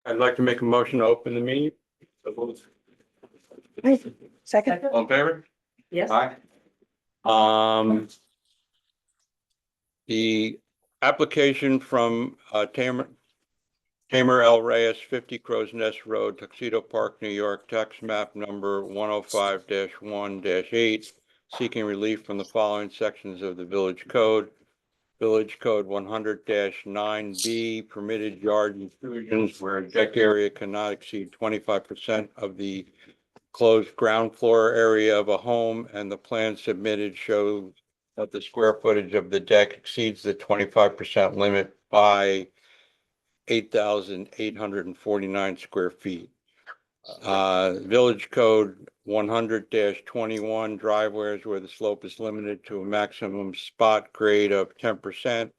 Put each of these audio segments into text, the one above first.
I'd like to make a motion to open the meeting. Second. All in favor? Yes. Aye. The application from Tamer L. Reyes, 50 Crow's Nest Road, Tuxedo Park, New York, tax map number 105-1-8, seeking relief from the following sections of the Village Code. Village Code 100-9B, permitted yard intrusions where a deck area cannot exceed 25% of the closed ground floor area of a home, and the plan submitted shows that the square footage of the deck exceeds the 25% limit by 8,849 square feet. Village Code 100-21, driveways where the slope is limited to a maximum spot grade of 10%,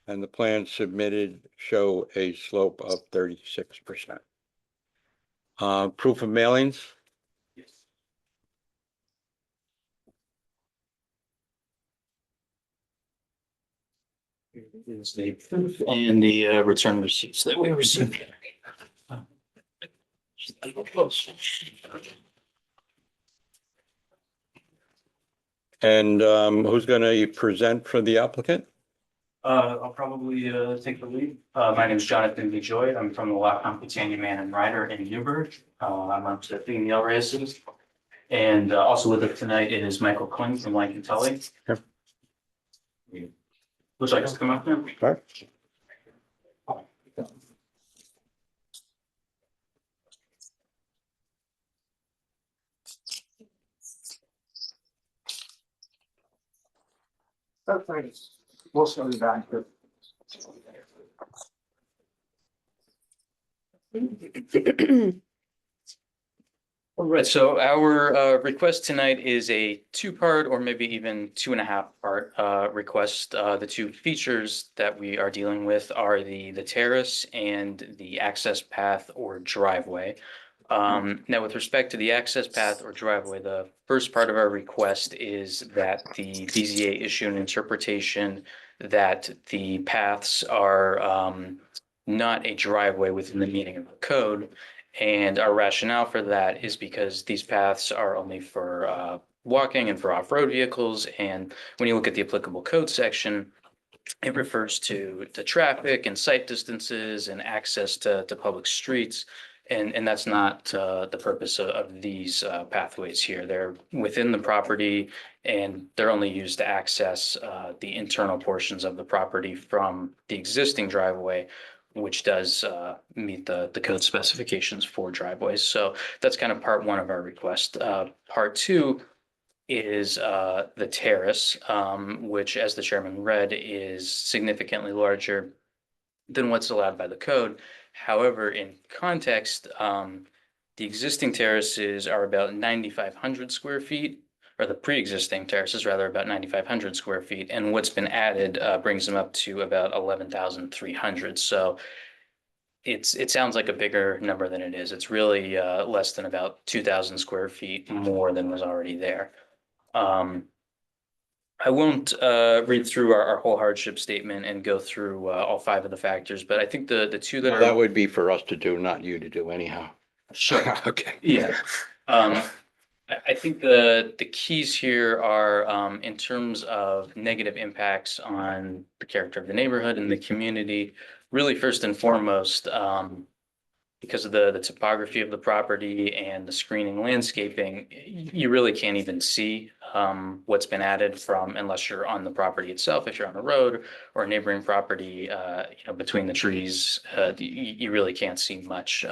and the plans submitted show a slope of 36%. Proof of mailings. Yes. Is the proof and the return receipts that we received. And who's going to present for the applicant? I'll probably take the lead. My name is Jonathan B. Joy. I'm from the Law Companion Man and Rider in Newburgh. I'm representing the L. Reyes. And also with us tonight is Michael Kling from Lincoln Tully. Yep. Would you like us to come up now? Right. We'll still be back. All right, so our request tonight is a two-part or maybe even 2.5-part request. The two features that we are dealing with are the terrace and the access path or driveway. Now, with respect to the access path or driveway, the first part of our request is that the BZA issue an interpretation that the paths are not a driveway within the meaning of the code. And our rationale for that is because these paths are only for walking and for off-road vehicles. And when you look at the applicable code section, it refers to traffic and sight distances and access to public streets. And that's not the purpose of these pathways here. They're within the property and they're only used to access the internal portions of the property from the existing driveway, which does meet the code specifications for driveways. So that's kind of part one of our request. Part two is the terrace, which, as the chairman read, is significantly larger than what's allowed by the code. However, in context, the existing terraces are about 9,500 square feet, or the pre-existing terraces rather about 9,500 square feet, and what's been added brings them up to about 11,300. So it sounds like a bigger number than it is. It's really less than about 2,000 square feet more than was already there. I won't read through our whole hardship statement and go through all 5 of the factors, but I think the two that That are. would be for us to do, not you to do anyhow. Sure. Okay. Yeah. I think the keys here are in terms of negative impacts on the character of the neighborhood and the community. Really, first and foremost, because of the topography of the property and the screening landscaping, you really can't even see what's been added from unless you're on the property itself. If you're on a road or a neighboring property, between the trees, you really can't see much.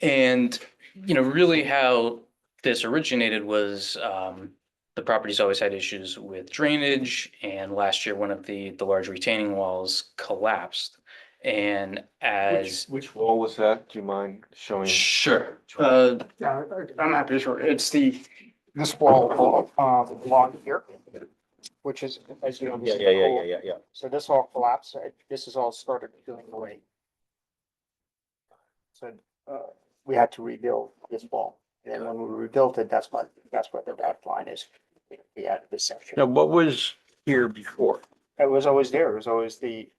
And really how this originated was the property's always had issues with drainage, and last year one of the large retaining walls collapsed. And as Which wall was that? Do you mind showing? Sure. Yeah, I'm not pretty sure. It's this wall along here, which is, as you know. this is the whole- Yeah. So this all collapsed. This is all started peeling away. So we had to rebuild this wall. And then when we rebuilt it, that's what the back line is. We added this section. Now, what was here before? It was always there. It was always the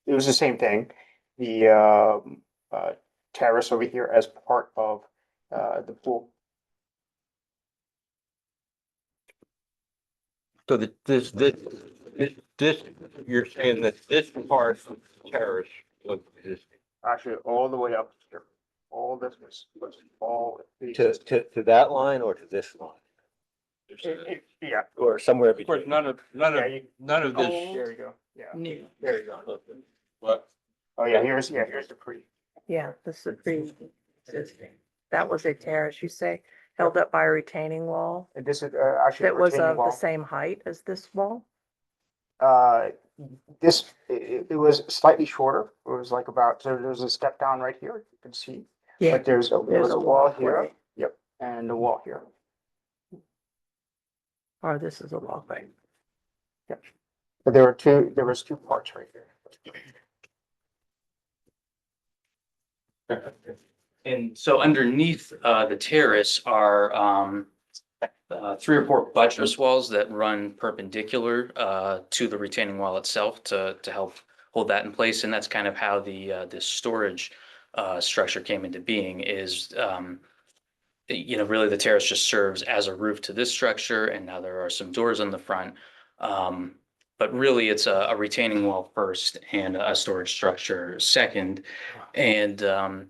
it was the same thing. The terrace over here as part of the pool. So this, you're saying that this part of the terrace was existing? Actually, all the way up here. All this was all. To that line or to this line? Yeah. Or somewhere Of course, between? none of this, There you go. Yeah. New. There you go. what, Oh, yeah, here's the pre. Yeah, this is pre-existing. That was a terrace, you say, held up by a retaining wall And this is actually. that was retaining of the wall. same height as this wall? Uh, it was slightly shorter. It was like about, so there's a step down right here, you can see. But there's a wall here. walkway. Yep, and a wall here. Or this is a walkway. But there was two parts right here. And so underneath the terrace are 3 or 4 buttress walls that run perpendicular to the retaining wall itself to help hold that in place. And that's kind of how this storage structure came into being is really the terrace just serves as a roof to this structure, and now there are some doors on the front. But really it's a retaining wall first and a storage structure second. And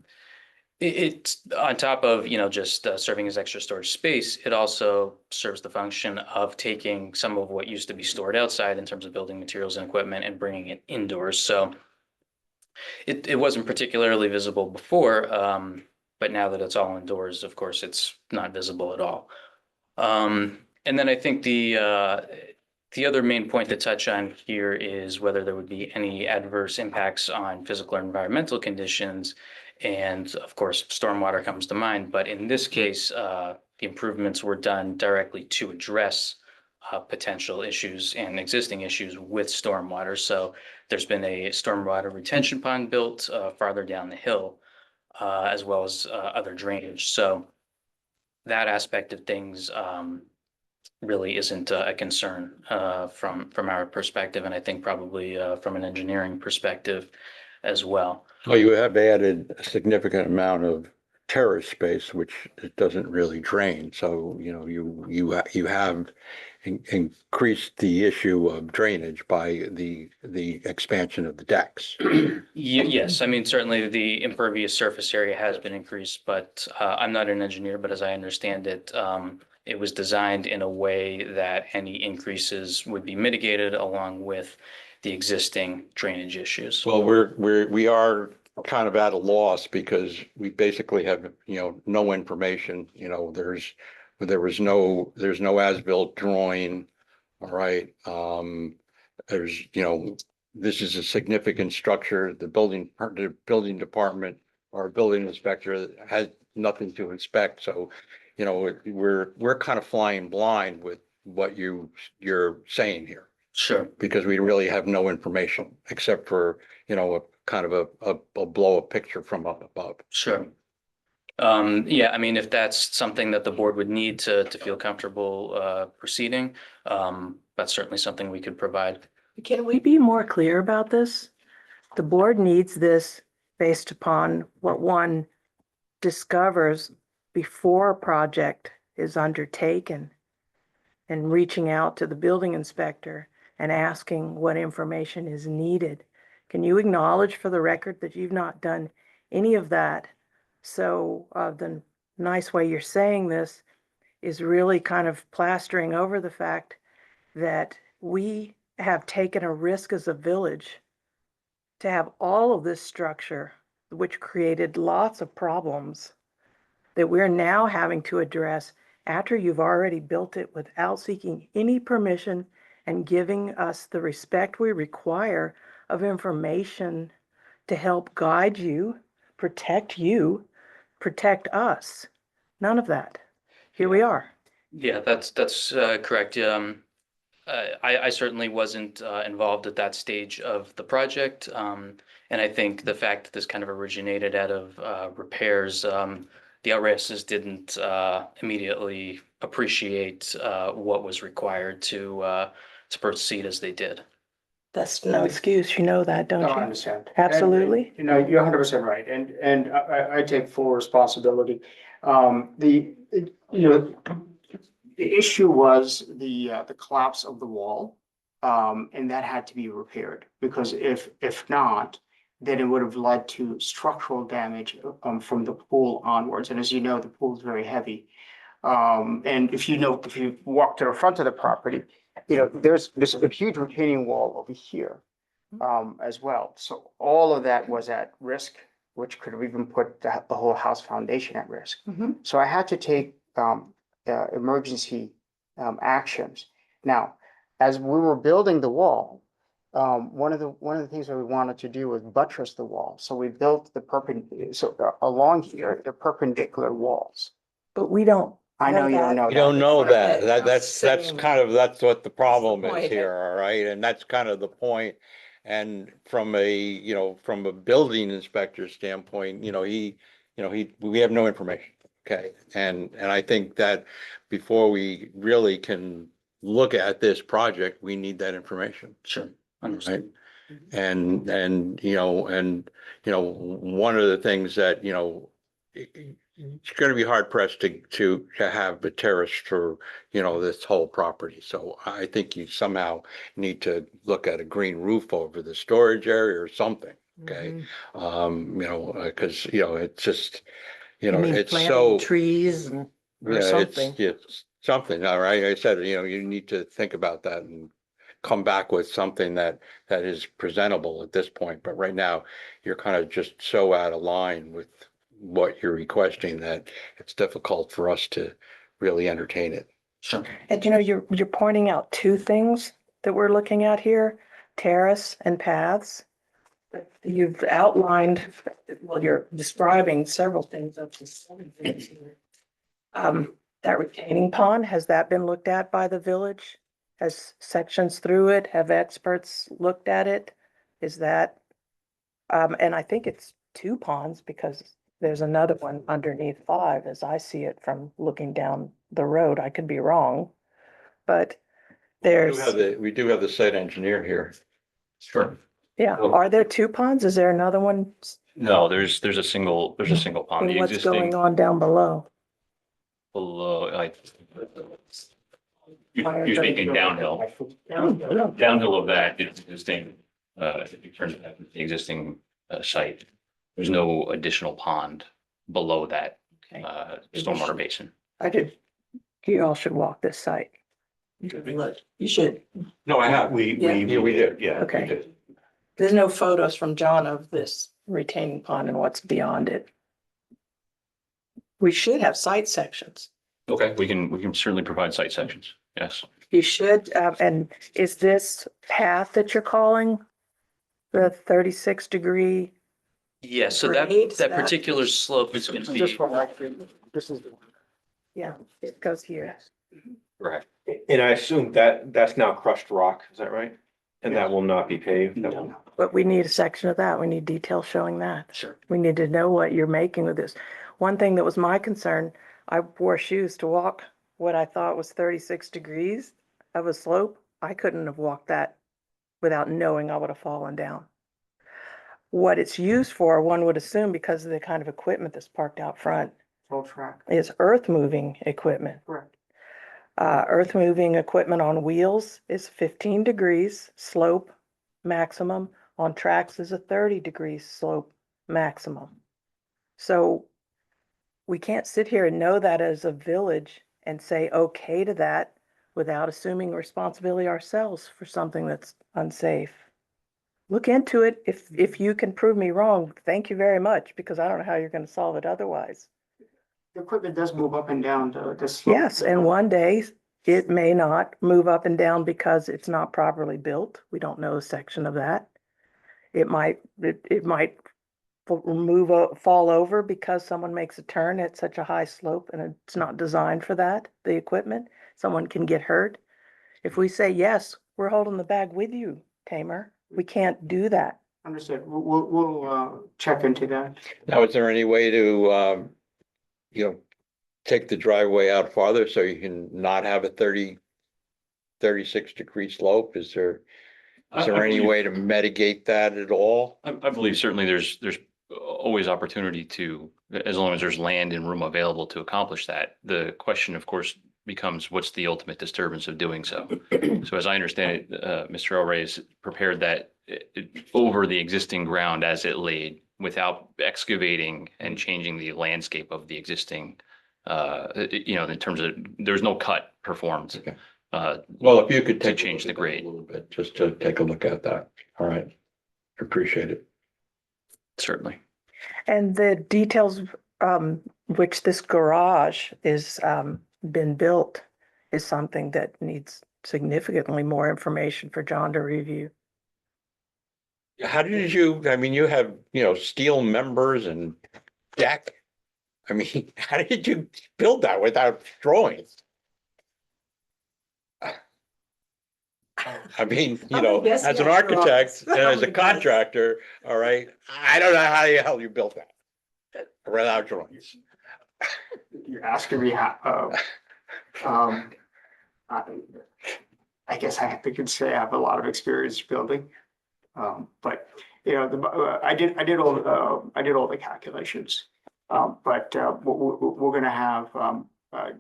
it's on top of, just serving as extra storage space, it also serves the function of taking some of what used to be stored outside in terms of building materials and equipment and bringing it indoors. So it wasn't particularly visible before, but now that it's all indoors, of course, it's not visible at all. And then I think the other main point to touch on here is whether there would be any adverse impacts on physical or environmental conditions. And of course, stormwater comes to mind, but in this case, the improvements were done directly to address potential issues and existing issues with stormwater. So there's been a stormwater retention pond built farther down the hill, as well as other drainage. So that aspect of things really isn't a concern from our perspective, and I think probably from an engineering perspective as well. well, you have added a significant amount of terrace space, which it doesn't really drain. So, you have increased the issue of drainage by the expansion of the decks. Yes, I mean, certainly the impervious surface area has been increased, but I'm not an engineer, but as I understand it, it was designed in a way that any increases would be mitigated along with the existing drainage issues. Well, we are kind of at a loss because we basically have, no information, there's no as-built drawing. All right, there's, this is a significant structure. The building department or building inspector has nothing to inspect. So, we're kind of flying blind with what you're saying here, Sure. because we really have no information except for, a kind of a blow up picture from up above. Sure. Yeah, I mean, if that's something that the board would need to feel comfortable proceeding, that's certainly something we could provide. Can we be more clear about this? The board needs this based upon what one discovers before a project is undertaken and reaching out to the building inspector and asking what information is needed. Can you acknowledge for the record that you've not done any of that? So the nice way you're saying this is really kind of plastering over the fact that we have taken a risk as a village to have all of this structure, which created lots of problems that we're now having to address after you've already built it without seeking any permission and giving us the respect we require of information to help guide you, protect us. None of that. Here we are. Yeah, that's correct. I certainly wasn't involved at that stage of the project. And I think the fact that this kind of originated out of repairs, the RSs didn't immediately appreciate what was required to proceed as they did. That's no excuse, you know that, don't No, I you? understand. Absolutely. You know, you're 100% right, and I take full responsibility. You know, the issue was the collapse of the wall. And that had to be repaired, because if not, then it would have led to structural damage from the pool onwards. And as you know, the pool is very heavy. And if you walk to the front of the property, you know, there's a huge retaining wall over here as well. So all of that was at risk, which could have even put the whole house foundation at risk. Mhm. So I had to take emergency actions. Now, as we were building the wall, one of the things that we wanted to do was buttress the wall. So we built the perpendicular, so along here, the perpendicular walls. But we don't. I know you don't know You don't that. know that. Okay. That's Same. kind of, that's what the problem is point. here, all right? And that's kind of the point. And from from a building inspector standpoint, we have no information. Okay, and I think that before we really can look at this project, we need that information. Sure. Right? Understood. One of the things that, it's going to be hard pressed to have a terrace for, this whole property. So I think you somehow need to look at a green roof over the storage area or something. Okay. Because, it's just, You mean it's planting so. trees and, or Yeah, something. it's something, all right. I said, you need to think about that and come back with something that is presentable at this point. But right now, you're kind of just so out of line with what you're requesting that it's difficult for us to really entertain it. Sure. And you're pointing out two things that we're looking at here, terrace and paths. You've outlined, well, you're describing several things up to 7 things here. That retaining pond, has that been looked at by the village? Has sections through it? Have experts looked at it? Is that, and I think it's 2 ponds because there's another one underneath 5 as I see it from looking down the road. I could be wrong. But there's, We do have the site engineer here. Sure. yeah, are there 2 ponds? Is there another one? No, there's a single pond. And The what's going existing on down below? below, you're speaking downhill. Downhill of that is existing, in terms of the existing site. There's no additional pond below that Okay. stormwater basin. You all should walk this site. You should. No, I have. Yeah. Yeah, we did. Yeah. Okay. There's no photos from John of this retaining pond and what's beyond it. We should have site sections. Okay, we can certainly provide site sections. Yes. You should, and is this path that you're calling the 36-degree? Yeah, so Grade, that that- particular slope is going to be, This is the one. Yeah, it goes here. Correct. And I assume that that's now crushed rock, is that right? And that will not be paved? That will- But we need a section of that. We need details showing that. sure. We need to know what you're making with this. One thing that was my concern, I wore shoes to walk what I thought was 36 degrees of a slope. I couldn't have walked that without knowing I would have fallen down. What it's used for, one would assume because of the kind of equipment that's parked out front, Full track, is earth moving equipment. correct. Earth moving equipment on wheels is 15 degrees slope maximum. On tracks is a 30 degrees slope maximum. So we can't sit here and know that as a village and say okay to that without assuming responsibility ourselves for something that's unsafe. Look into it. If you can prove me wrong, thank you very much, because I don't know how you're going to solve it otherwise. The equipment does move up and down the slope. Yes, and one day it may not move up and down because it's not properly built. We don't know a section of that. It might fall over because someone makes a turn at such a high slope and it's not designed for that, the equipment. Someone can get hurt. If we say, yes, we're holding the bag with you, Tamer, we can't do that. Understood. We'll check into that. Now, is there any way to, take the driveway out farther so you can not have a 36-degree slope? Is there Is there any way to mitigate that at all? I believe certainly there's always opportunity to, as long as there's land and room available to accomplish that. The question, of course, becomes what's the ultimate disturbance of doing so? So as I understand it, Mr. Elray has prepared that over the existing ground as it laid without excavating and changing the landscape of the existing, in terms of, there's no cut performed. Okay. Uh, Well, if you could To take. change the grade. A little bit, just to take a look at that. All right. Appreciate it. certainly. And the details, which this garage is, been built is something that needs significantly more information for John to review. How did you, I mean, you have, steel members and deck. I mean, how did you build that without drawings? I mean, as an architect and as a contractor, all right, I don't know how the hell you built that without drawings. You're asking me how, I guess I could say I have a lot of experience building. But, I did all the calculations. But, we're gonna have,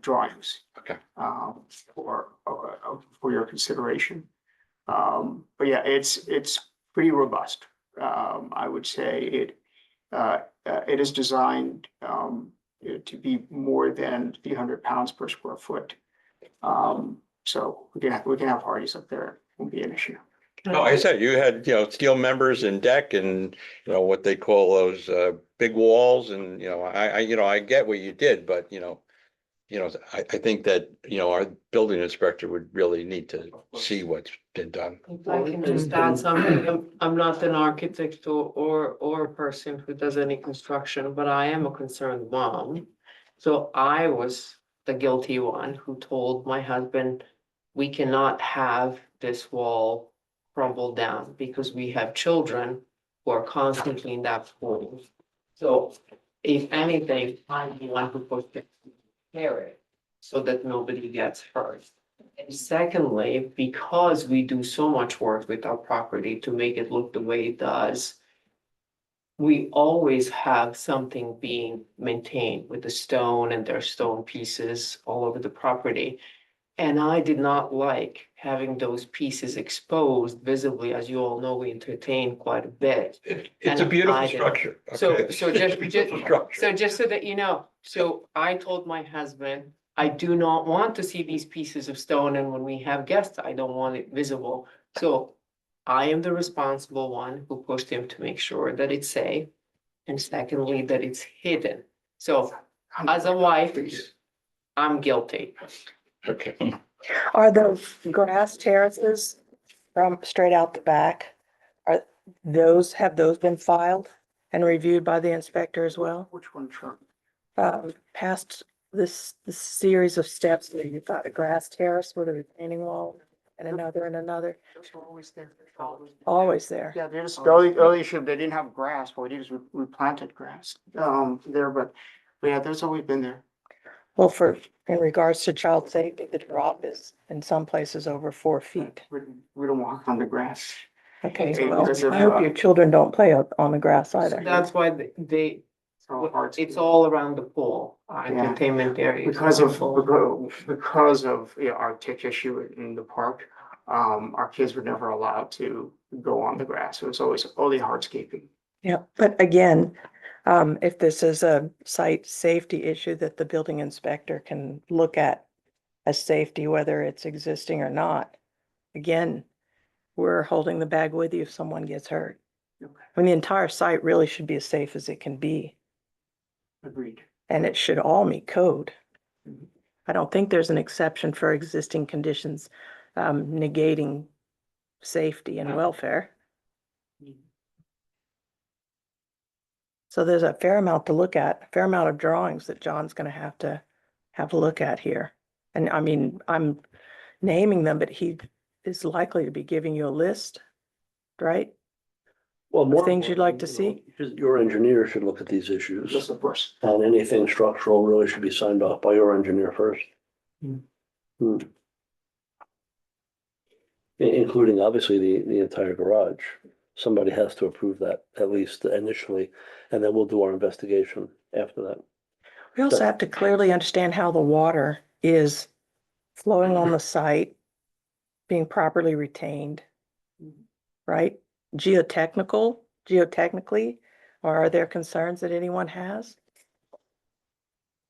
drawings. Okay. For your consideration. But yeah, it's pretty robust. I would say it is designed, to be more than 300 pounds per square foot. So we can have parties up there, won't be an issue. No, like I said, you had, steel members and deck and, what they call those, big walls and, I get what you did, but, I think that, our building inspector would really need to see what's been done. If I can just add something, I'm not an architect or a person who does any construction, but I am a concerned mom. So I was the guilty one who told my husband, we cannot have this wall crumble down because we have children who are constantly in that pool. So if anything, I'm the one who pushed it to repair it so that nobody gets hurt. And secondly, because we do so much work with our property to make it look the way it does, we always have something being maintained with the stone and their stone pieces all over the property. And I did not like having those pieces exposed visibly. As you all know, we entertain quite a bit. It's a And beautiful I didn't. structure. So okay? just Beautiful structure. so just so that you know, so I told my husband, I do not want to see these pieces of stone, and when we have guests, I don't want it visible. So I am the responsible one who pushed him to make sure that it's safe. And secondly, that it's hidden. So as a wife, I'm guilty. Okay. Are the grass terraces from straight out the back, have those been filed and reviewed by the inspector as well? Which one, Chuck? Past this series of steps where you've got a grass terrace with a retaining wall and another and another, Those were always there. always there. Yeah, they just, the early issue, they didn't have grass, but we just replanted grass, there, but yeah, there's always been there. Well, in regards to child safety, the drop is in some places over 4 feet. We don't walk on the grass. Okay, Okay, well, because of, I hope your children don't play on the grass either. That's why they, It's all hard to it's do. all around the pool, our Yeah. entertainment area. is Because around of, the pool. because of, our tick issue in the park, our kids were never allowed to go on the grass. It was always only hardscaping. Yeah, but again, if this is a site safety issue that the building inspector can look at as safety, whether it's existing or not, again, we're holding the bag with you if someone gets hurt. Okay. I mean, the entire site really should be as safe as it can be, Agreed. and it should all meet code. I don't think there's an exception for existing conditions, negating safety and welfare. So there's a fair amount to look at, a fair amount of drawings that John's gonna have to have a look at here. And I mean, I'm naming them, but he is likely to be giving you a list, right? Well, more things you'd like to importantly, your engineer should look at these issues. Yes, of course. And anything structural really should be signed off by your engineer first. Hmm. Hmm. including obviously the entire garage. Somebody has to approve that at least initially, and then we'll do our investigation after that. We also have to clearly understand how the water is flowing on the site, being properly retained, right? Geotechnically, or are there concerns that anyone has?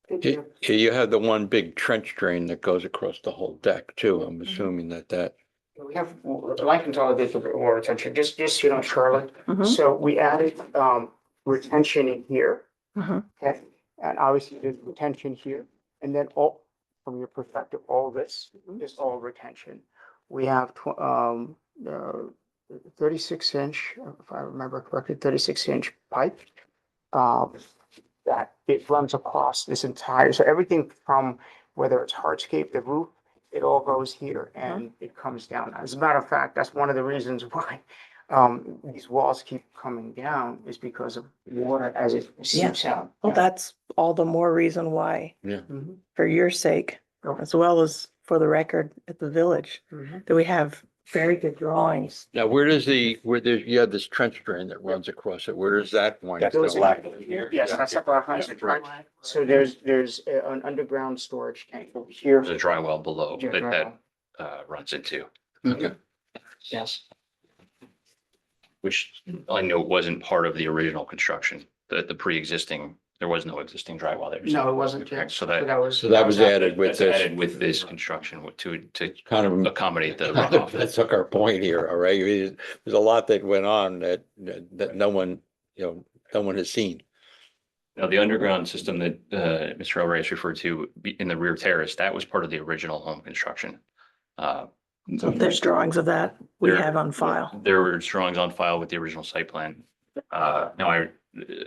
You have the one big trench drain that goes across the whole deck too. I'm Mhm. assuming that. We have line consolidated water retention, just, you know, Charlotte. Mhm, So we added, retention in here, mhm. okay? And obviously there's retention here, and then all, from your perspective, all this is all retention. We have, 36 inch, if I remember correctly, 36 inch pipe. That it runs across this entire, so everything from, whether it's hardscape, the roof, it all goes here and it comes down. As a matter of fact, that's one of the reasons why these walls keep coming down, is because of water as it seeps out. Well, that's all the more reason why, Mhm, for your sake, as well as for the record at the village, mhm. that we have very good drawings. Now, where there's, you have this trench drain that runs across it. Where does that wind up? That's the black here? Yes, that's a black line. Yeah, right. So there's an underground storage tank over here. There's a dry well below Yeah, that dry that well. runs into, Okay. Yes. which I know wasn't part of the original construction, the pre-existing, there was no existing dry well there. No, it wasn't. Okay, so But that, So that was added with that's this. added with this construction to Kind of. accommodate the That runoff. took our point here, all right? I mean, there's a lot that went on that no one, no one has seen. Now, the underground system that Mr. El Reyes referred to in the rear terrace, that was part of the original home construction. So there's drawings of that we There- have on file. There were drawings on file with the original site plan. Now I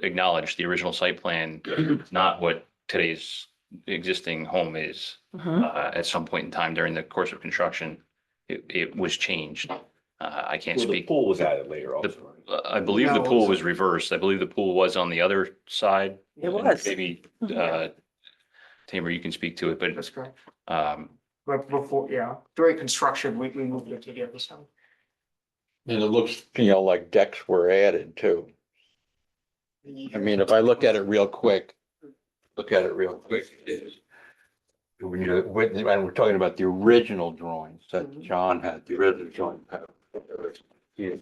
acknowledge the original site plan, is not what today's existing home is. Mhm. At some point in time during the course of construction, it was changed. I can't Well, the speak. pool was added later also. I believe the No, pool it's- was reversed. I believe the pool was on the other side. It was. Maybe, Mhm. Tamer, you can speak to it, but, That's correct. um, But before, yeah, during construction, we moved it to the other side. And it looks, like decks were added too. I mean, if I look at it real quick, it is. When we're talking about the original drawings that John had, the original drawing. Here,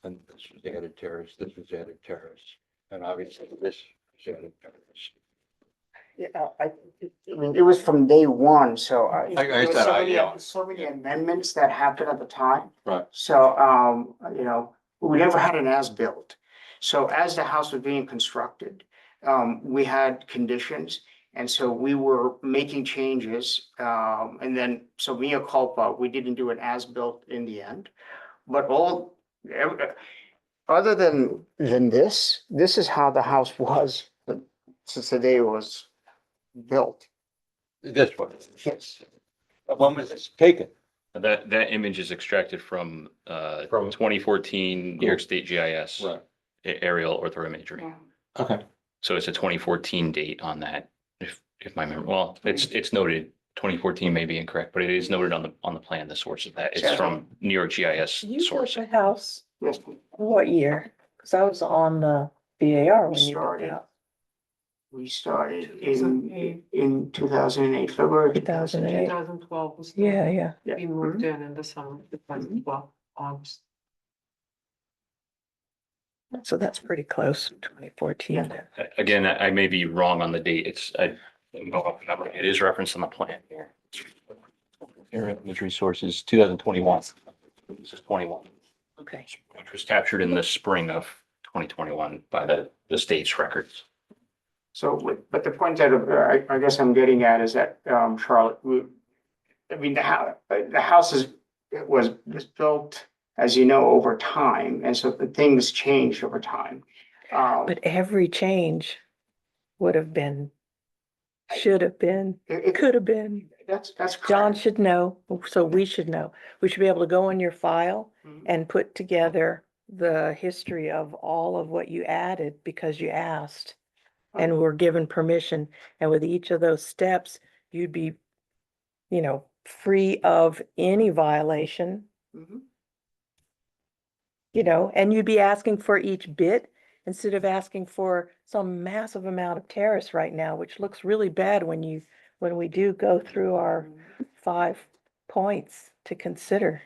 and this was added terrace, this was added terrace, and obviously this was added terrace. Yeah, I mean, it was from day one, so I there was said, so many, so many amendments that happened at the time. Right. So, we never had an as-built. So as the house was being constructed, we had conditions. And so we were making changes, and then, so mea culpa, we didn't do an as-built in the end. But other than this is how the house was since the day it was built. This one, Yes. when was this taken? that image is extracted from From- 2014 New York State GIS aerial orthoimagery. Okay. So it's a 2014 date on that, if my memory, well, it's noted, 2014 may be incorrect, but it is noted on the plan, the source of that. It's from New York GIS You built source. the house, Yes. what year? Because I was on the BAR when you built Started. the house. We started 2008. in 2008, February 2008. 2012 was. Yeah, yeah. We moved in the summer, 2012, August. So that's pretty close, 2014. Again, I may be wrong on the date. It is referenced on the plan here. Aerial imagery source is 2021. This is 21, Okay. which was captured in the spring of 2021 by the state's records. So, but the point that I guess I'm getting at is that, Charlotte, the house was built, as you know, over time, and so the things changed over time. But every change would have been, should have been, could have been. That's John correct. should know, so we should know. We should be able to go in your file Mhm. and put together the history of all of what you added because you asked and were given permission. And with each of those steps, you'd be, free of any violation Mhm. You know, and you'd be asking for each bit instead of asking for some massive amount of terrace right now, which looks really bad when we do go through our 5 points to consider.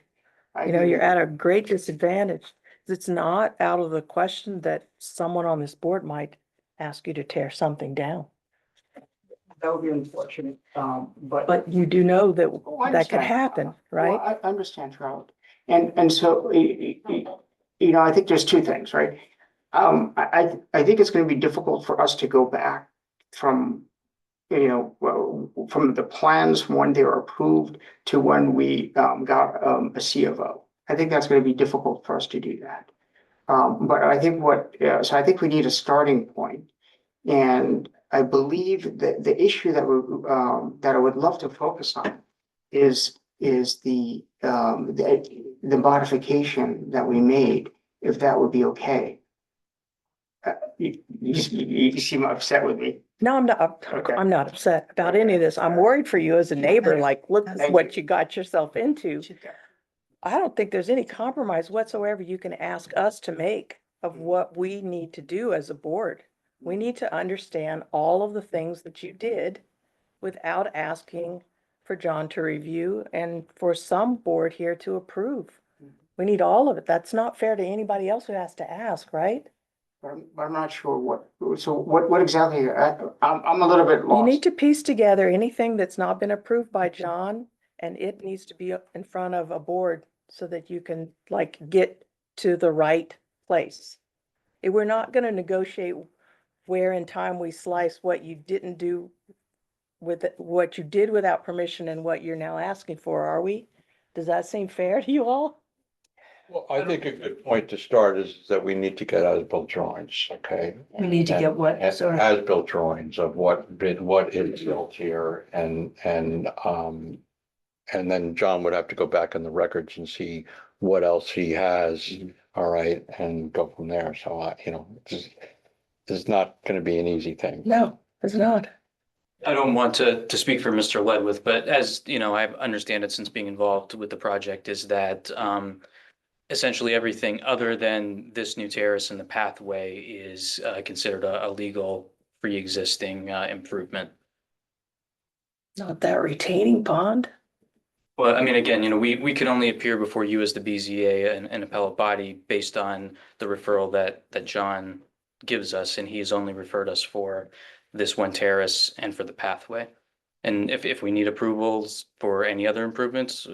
I You know, agree you're with at a great disadvantage. It's not out of the question that someone on this board might ask you to tear something down. that would be unfortunate, but. But you do know that Oh, I that could understand. happen, right? Well, I understand, Charlotte. And so, you know, I think there's two things, right? I think it's gonna be difficult for us to go back from, you know, from the plans when they were approved to when we, got, a C of O. I think that's gonna be difficult for us to do that. But I think so I think we need a starting point. And I believe that the issue that I would love to focus on is the modification that we made, if that would be okay. You seem upset with me. No, Okay. I'm not upset about any of this. I'm worried for you as a neighbor, like, look Thank what you. you got yourself into. I don't think there's any compromise whatsoever you can ask us to make of what we need to do as a board. We need to understand all of the things that you did without asking for John to review and for some board here to approve. We need all of it. That's not fair to anybody else who has to ask, right? But I'm not sure what exactly, I'm a little bit You lost. need to piece together anything that's not been approved by John, and it needs to be up in front of a board so that you can like get to the right place. We're not gonna negotiate where in time we slice what you didn't do what you did without permission and what you're now asking for, are we? Does that seem fair to you all? Well, I think a good point to start is that we need to get as-built drawings, okay? We need to get what, sorry? As-built drawings of what is built here and then John would have to go back in the records and see what else he has, all right, and go from there. So, you know, this is not gonna be an easy thing. No, it's not. I don't want to speak for Mr. Ledwith, but as you know, I understand it since being involved with the project is that essentially everything other than this new terrace and the pathway is considered a legal pre-existing improvement. Not that retaining pond. Well, I mean, again, you know, we can only appear before you as the BZA and appellate body based on the referral that John gives us, and he's only referred us for this one terrace and for the pathway. And if we need approvals for any other improvements,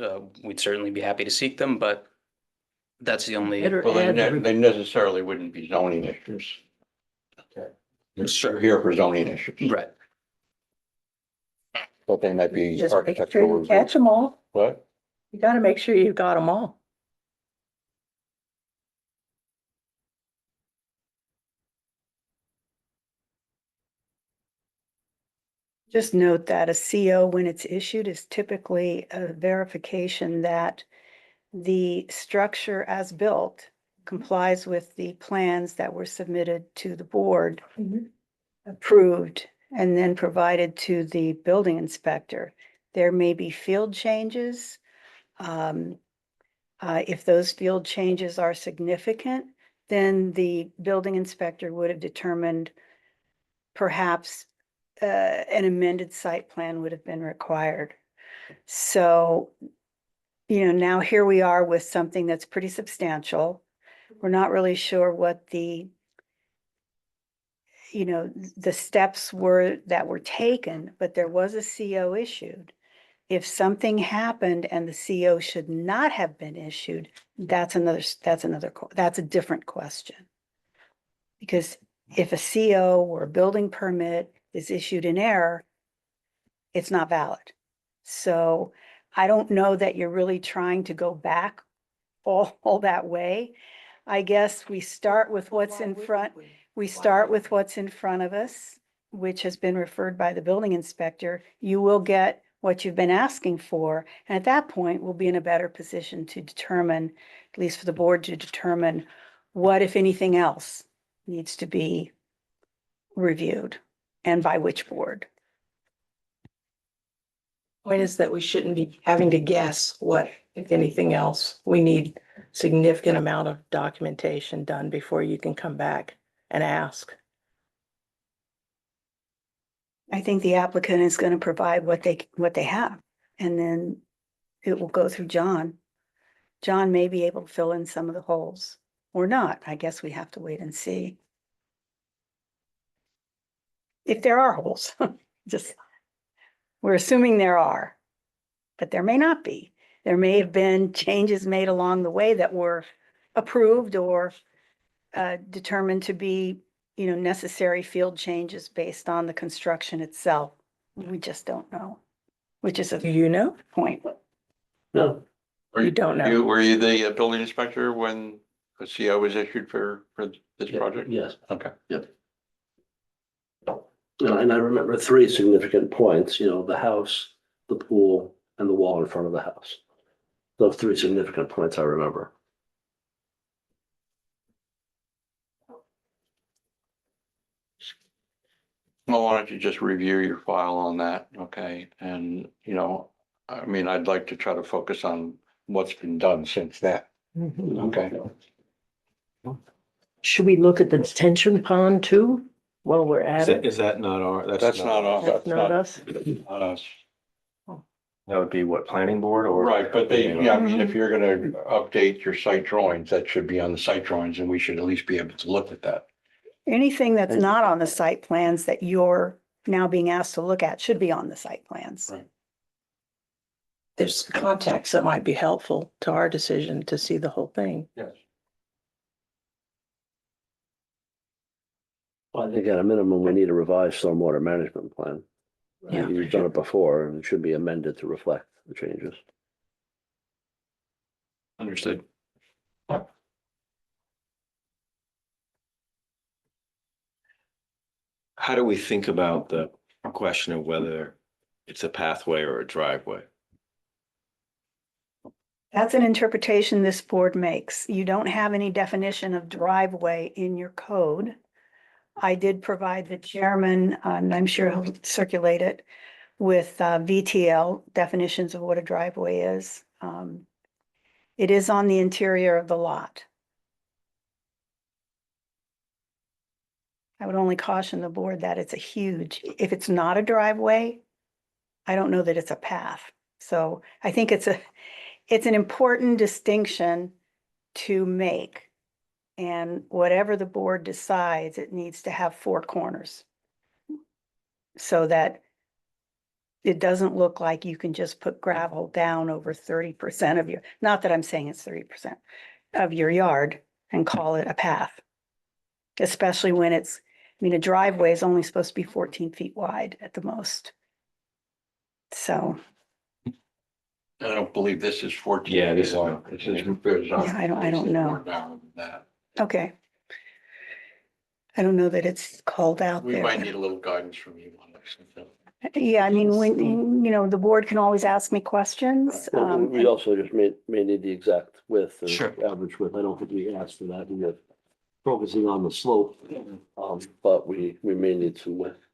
we'd certainly be happy to seek them, but that's the only. Well, they necessarily wouldn't be zoning issues. Okay. Sure. You're here for zoning issues. Right. But they might be Just make sure architectural. you catch them all. What? You gotta make sure you've got them all. Just note that a CO, when it's issued, is typically a verification that the structure as built complies with the plans that were submitted to the board, approved, and then provided to the building inspector. There may be field changes. If those field changes are significant, then the building inspector would have determined perhaps an amended site plan would have been required. So, you know, now here we are with something that's pretty substantial. We're not really sure what the, you know, the steps were that were taken, but there was a CO issued. If something happened and the CO should not have been issued, that's a different question. Because if a CO or a building permit is issued in error, it's not valid. So I don't know that you're really trying to go back all that way. I guess we start with what's in front. We start with what's in front of us, which has been referred by the building inspector. You will get what you've been asking for. And at that point, we'll be in a better position to determine, at least for the board to determine what, if anything else, needs to be reviewed and by which board. Point is that we shouldn't be having to guess what, if anything else. We need significant amount of documentation done before you can come back and ask. I think the applicant is going to provide what they have, and then it will go through John. John may be able to fill in some of the holes or not. I guess we have to wait and see. If there are holes, just, we're assuming there are, but there may not be. There may have been changes made along the way that were approved or determined to be, necessary field changes based on the construction itself. We just don't know, which is Do a you know? point. No, Were You don't know. Were you the building inspector when the CO was issued for this yeah, project? yes. Okay. And I remember three significant points, the house, the pool, and the wall in front of the house. Those three significant points I remember. Well, why don't you just review your file on that, okay? And, I mean, I'd like to try to focus on what's been done since then, okay? Should we look at the detention pond too, while we're at it? Is that not our, That's not us. That's not us? Not us. that would be what, planning board or? Right, but I mean, if you're gonna update your site drawings, that should be on the site drawings and we should at least be able to look at that. Anything that's not on the site plans that you're now being asked to look at should be on the site plans. Right. There's context that might be helpful to our decision to see the whole thing. Yes. Well, I think at a minimum, we need a revised stormwater management plan. Yeah. You've done it before and it should be amended to reflect the changes. Understood. How do we think about the question of whether it's a pathway or a driveway? That's an interpretation this board makes. You don't have any definition of driveway in your code. I did provide the chairman, and I'm sure he'll circulate it, with VTL definitions of what a driveway is. It is on the interior of the lot. I would only caution the board that it's if it's not a driveway, I don't know that it's a path. So I think it's an important distinction to make. And whatever the board decides, it needs to have four corners. So that it doesn't look like you can just put gravel down over 30% of your, not that I'm saying it's 30% of your yard and call it a path. Especially when a driveway is only supposed to be 14 feet wide at the most. So. I don't believe this is 14. Yeah, this is- This is. Yeah, I don't know. More narrow than that. Okay. I don't know that it's called out We might there. need a little guidance from you on this. Yeah, I mean, when, the board can always ask me questions. Well, we also just may need the exact width or Sure. average width. I don't think we asked for that. We are focusing on the slope. But we may need some width.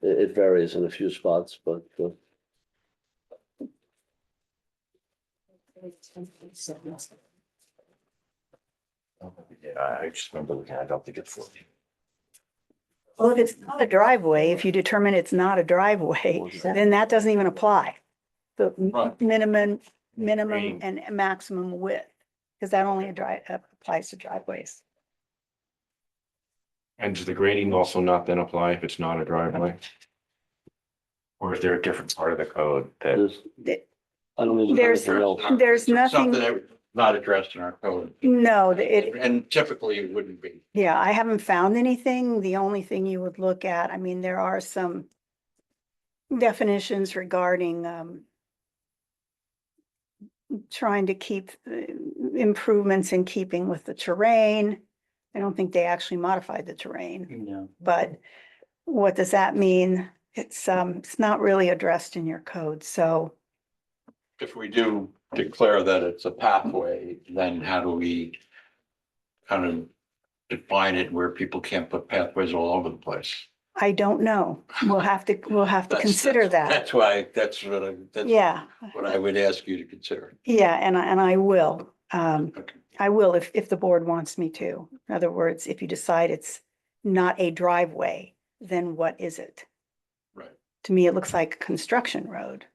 It varies in a few spots, but Yeah, I just remember looking, I don't think it's 14. Well, if it's not a driveway, if you determine it's not a driveway, then that doesn't even apply. The Right. minimum Green. and maximum width, because that only applies to driveways. And does the grading also not then apply if it's not a driveway? Or is there a different part of the code that? I don't think there's anything else. There's Something nothing, that not addressed in our code. no, And typically it wouldn't be. yeah, I haven't found anything. The only thing you would look at, I mean, there are some definitions regarding trying to keep improvements in keeping with the terrain. I don't think they actually modified the terrain, No. but what does that mean? It's not really addressed in your code, so. If we do declare that it's a pathway, then how do we kind of define it where people can't put pathways all over the place? I don't know. We'll have to That's- consider that. That's why, that's Yeah, what I would ask you to consider. yeah, and I will. Okay. I will if the board wants me to. In other words, if you decide it's not a driveway, then what is it? Right. To me, it looks like a construction road.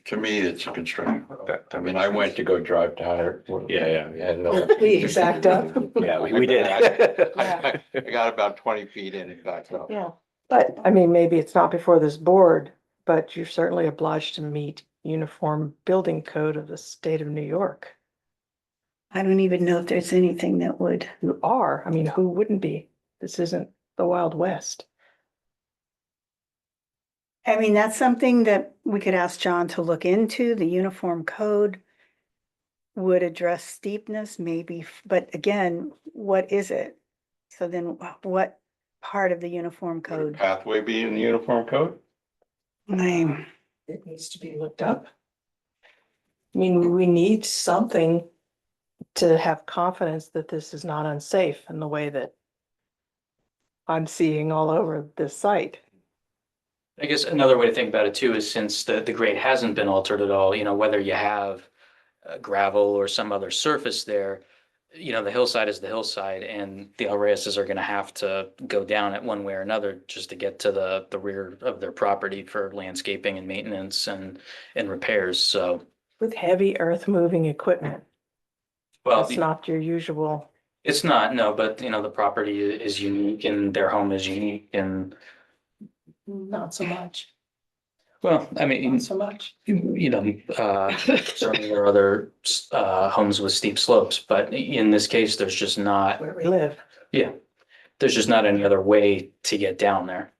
To me, it's a construction. That I mean, I went to go drive tire. Yeah. And, Please, backed up. Yeah, we did. I got about 20 feet in and backed up. Yeah, but I mean, maybe it's not before this board, but you're certainly obliged to meet uniform building code of the state of New York. I don't even know if there's anything that would. You are, I mean, who wouldn't be? This isn't the Wild West. I mean, that's something that we could ask John to look into. The uniform code would address steepness, maybe, but again, what is it? So then what part of the uniform Would code? a pathway be in the uniform code? It needs to be looked up. I mean, we need something to have confidence that this is not unsafe in the way that I'm seeing all over this site. I guess another way to think about it too is since the grade hasn't been altered at all, whether you have gravel or some other surface there, the hillside is the hillside and the Alreuses are gonna have to go down it one way or another just to get to the rear of their property for landscaping and maintenance and repairs, so. With heavy earth moving equipment, Well, that's not your usual. it's not, no, but the property is unique and their home is unique and, Not so much, well, I mean. not so much. Certainly there are other homes with steep slopes, but in this case, there's just not, Where we live. yeah. There's just not any other way to get down there.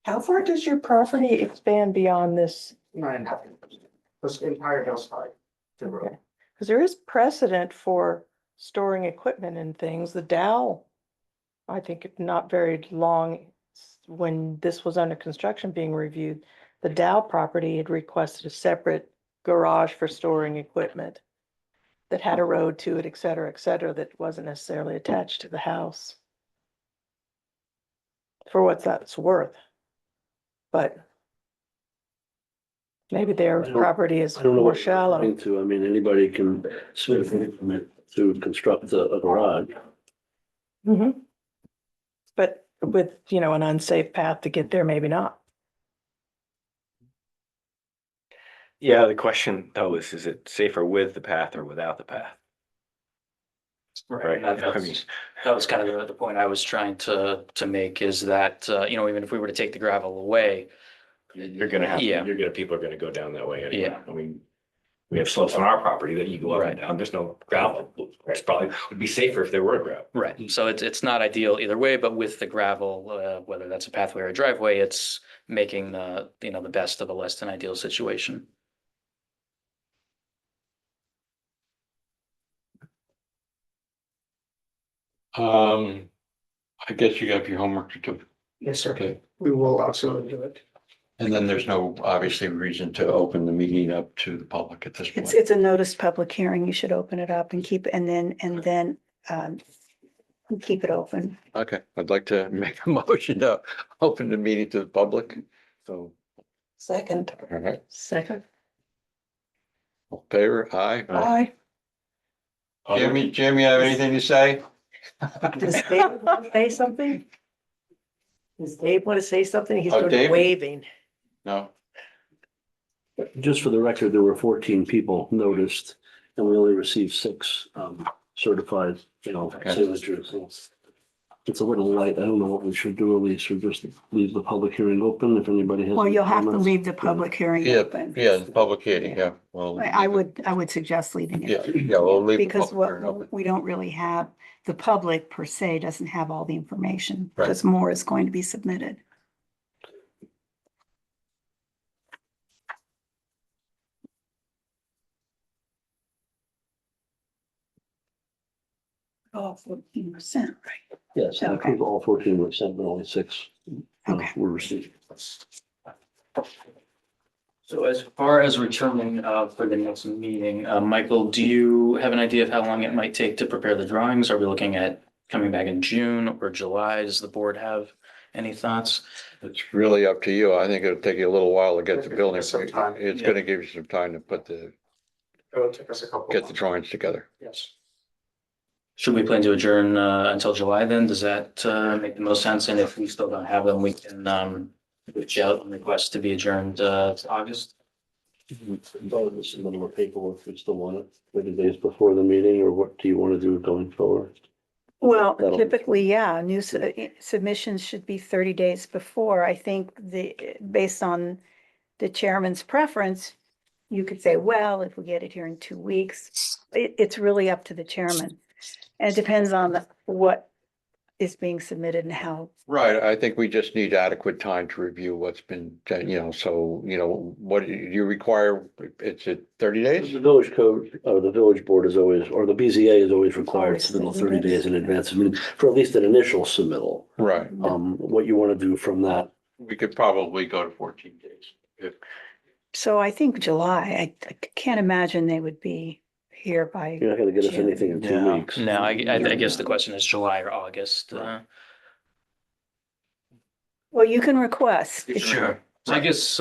How far does your property expand beyond this? 9.5 acres. This entire hillside. The road. Okay. Because there is precedent for storing equipment and things. The Dow, I think not very long, when this was under construction being reviewed, the Dow property had requested a separate garage for storing equipment that had a road to it, et cetera, that wasn't necessarily attached to the house. For what that's worth. But maybe their I don't- property is I don't know more what you're shallow. referring to. I mean, anybody can submit a permit to construct a garage. Mhm. But with, an unsafe path to get there, maybe not. Yeah, the question though is it safer with the path or without the path? Right. That was kind of the point I was trying to make is that, even if we were to take the gravel away, You're gonna have, Yeah. people are gonna go down that way anyway. Yeah. I mean, we have slopes on our property that you go up Right. and down. There's no gravel. It's probably would be safer if there were gravel. right, so it's not ideal either way, but with the gravel, whether that's a pathway or a driveway, it's making the best of a less than ideal situation. I guess you got your homework to do. Yes, sir. Okay. We will absolutely do it. And then there's no, obviously, reason to open the meeting up to the public at this point. It's a noticed public hearing. You should open it up and keep, and then keep it open. Okay, I'd like to make a motion to open the meeting to the public. So, Second. all right, Second. all in favor, aye. Aye. Jim, you have anything to say? Does Dave want to say something? Does Dave want to say something? He's Oh, sort of Dave? waving. No? Just for the record, there were 14 people noticed and we only received 6 certified, Okay. signatures. So it's a little light. I don't know what we should do, Elise, or just leave the public hearing open if anybody has. Well, any you'll have to comments. leave the public hearing Yeah, open. yeah, the public hearing, yeah, well. I would suggest leaving Yeah, it. yeah, we'll leave the Because public hearing open. we don't really have, the public per se doesn't have all the information. Right. Because more is going to be submitted. Oh, 14%, right? Yes, I Okay. approve all 14 were sent, but only 6 Okay. were received. So as far as returning for the next meeting, Michael, do you have an idea of how long it might take to prepare the drawings? Are we looking at coming back in June or July? Does the board have any thoughts? It's really up to you. I think it'll take you a little while to get the building. Some time. It's gonna give you some time to put the, It'll take us a couple. get the months. drawings together. Yes. Should we plan to adjourn until July then? Does that make the most sense? And if we still don't have them, we can reach out and request to be adjourned to August. But this is a little paperwork, if we still want it, 30 days before the meeting, or what do you want to do going forward? Well, That'll- typically, yeah, submissions should be 30 days before. I think based on the chairman's preference, you could say, well, if we get it here in 2 weeks, it's really up to the chairman. And it depends on what is being submitted and how. Right, I think we just need adequate time to review what's been, so, what do you require, it's at 30 days? The village code, or the village board is always, or the BZA is always required Always submittal 30 30 days in advance, I mean, for at least an initial submittal. Right, What you want to do from that, we could probably go to 14 days. If So I think July, I can't imagine they would be here by, you're not going to get us June. anything in 2 No, weeks. no, I guess the question is July or August. well, you can request. Sure. So I guess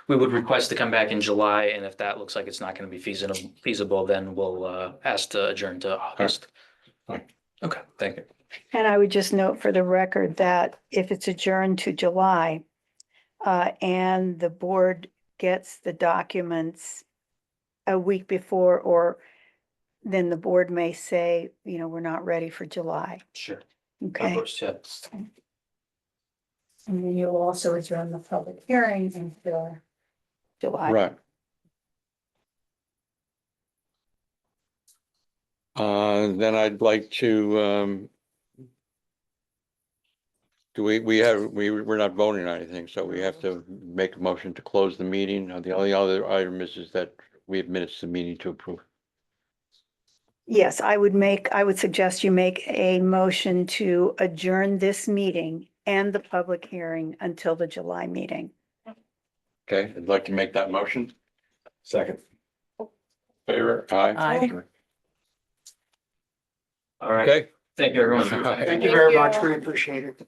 we would request to come back in July, and if that looks like it's not going to be feasible, then we'll ask to adjourn to August. Fine. Okay, thank you. And I would just note for the record that if it's adjourned to July, and the board gets the documents a week before, or then the board may say, we're not ready for July. Sure. Of Okay. course, yeah. And then you'll also adjourn the public hearing until July. Right. Then I'd like to, we're not voting on anything, so we have to make a motion to close the meeting. The only other item is that we have minutes to meeting to approve. Yes, I would suggest you make a motion to adjourn this meeting and the public hearing until the July meeting. Okay, I'd like to make that motion. Second. Favor? Aye. Aye. All right. Okay. Thank you, everyone. Thank you very much. We appreciate it.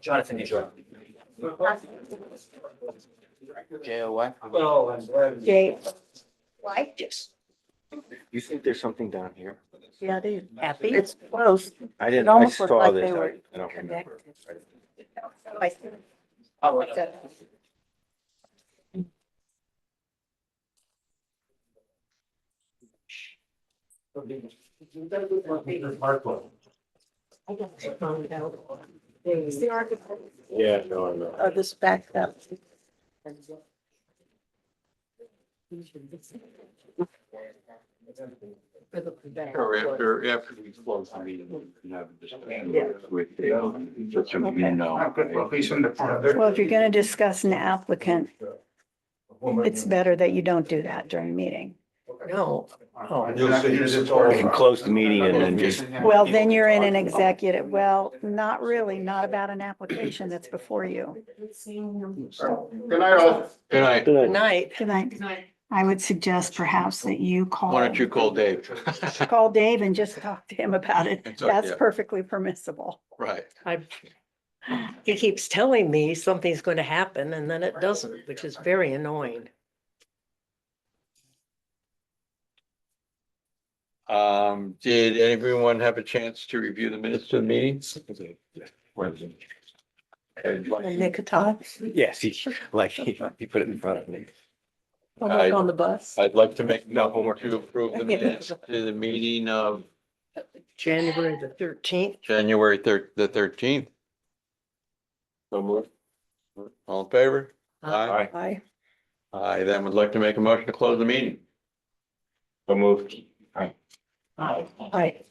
Jonathan, you join. JOY? Jay, why? You think there's something down here? Yeah, they, Happy? it's close. I didn't, It I almost looked saw like this, they were I don't remember. Yeah, no, I know. This backed up. After we close the meeting, we can have a discussion Yeah. with, just so you know. Well, please send the- Well, if you're gonna discuss an applicant, it's better that you don't do that during a meeting. No. Oh, We can close the meeting and then just, Well, then you're in an executive, well, not really, not about an application that's before you. Good night, all. Good night. Good night. good night. Good night. I would suggest perhaps that you call. Why don't you call Dave? Call Dave and just talk to him about it. It's okay, That's yeah. perfectly permissible. Right. He keeps telling me something's going to happen and then it doesn't, which is very annoying. Did everyone have a chance to review the minutes of the meeting? And Nick of time, yes, he put it in front of me. homework on the bus, I'd like to make no homework to approve the minutes to the meeting of January the 13th. January the 13th. All in favor? Aye. Aye. I then would like to make a motion to close the meeting. So moved. Aye.